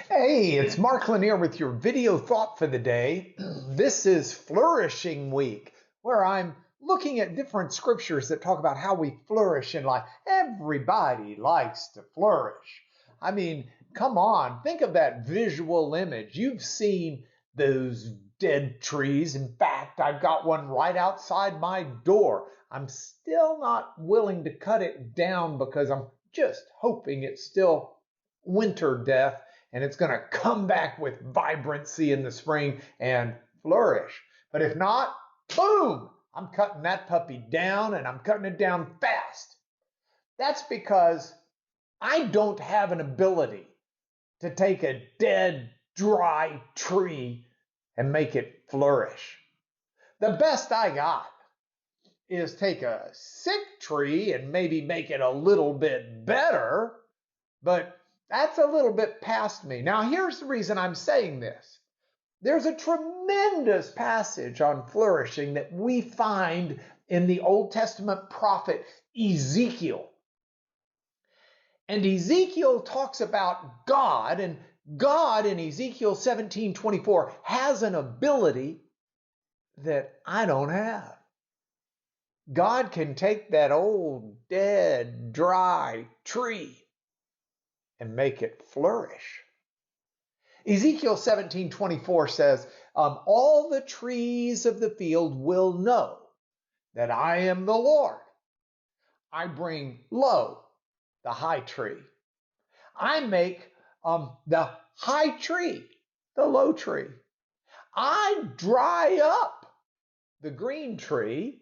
Hey, it's Mark Lanier with your video thought for the day. This is Flourishing Week, where I'm looking at different scriptures that talk about how we flourish in life. Everybody likes to flourish. I mean, come on, think of that visual image. You've seen those dead trees. In fact, I've got one right outside my door. I'm still not willing to cut it down because I'm just hoping it's still winter death and it's going to come back with vibrancy in the spring and flourish. But if not, boom, I'm cutting that puppy down, and I'm cutting it down fast. That's because I don't have an ability to take a dead, dry tree and make it flourish. The best I got is take a sick tree and maybe make it a little bit better, but that's a little bit past me. Now, here's the reason I'm saying this. There's a tremendous passage on flourishing that we find in the Old Testament prophet Ezekiel. And Ezekiel talks about God, and God in Ezekiel 17:24 has an ability that I don't have. God can take that old, dead, dry tree and make it flourish. Ezekiel 17:24 says, all the trees of the field will know that I am the Lord. I bring low the high tree. I make the high tree the low tree. I dry up the green tree,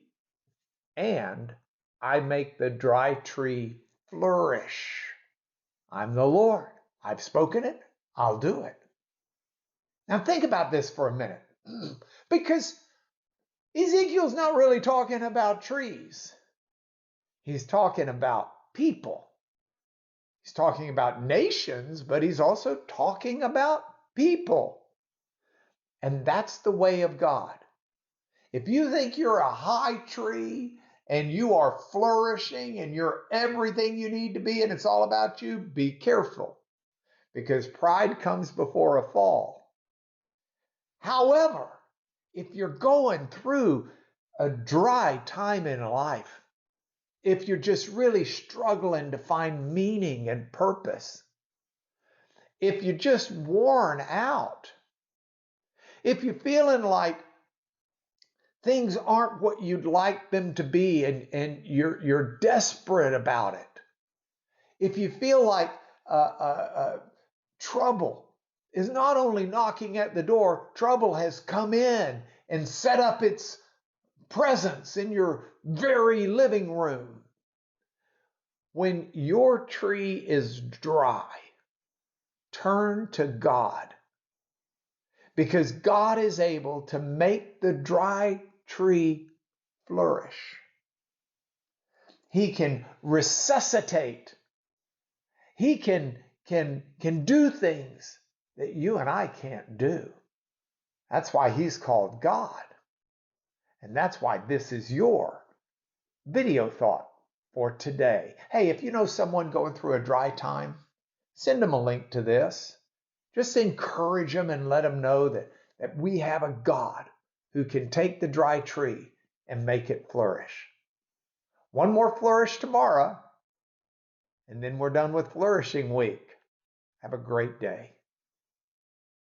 and I make the dry tree flourish. I'm the Lord. I've spoken it. I'll do it. Now think about this for a minute, because Ezekiel's not really talking about trees. He's talking about people. He's talking about nations, but he's also talking about people. And that's the way of God. If you think you're a high tree and you are flourishing and you're everything you need to be and it's all about you, be careful, because pride comes before a fall. However, if you're going through a dry time in life, if you're just really struggling to find meaning and purpose, if you're just worn out, if you're feeling like things aren't what you'd like them to be and you're desperate about it, if you feel like trouble is not only knocking at the door, trouble has come in and set up its presence in your very living room. When your tree is dry, turn to God, because God is able to make the dry tree flourish. He can resuscitate. He can do things that you and I can't do. That's why he's called God. And that's why this is your video thought for today. Hey, if you know someone going through a dry time, send them a link to this. Just encourage them and let them know that we have a God who can take the dry tree and make it flourish. One more flourish tomorrow, and then we're done with Flourishing Week. Have a great day.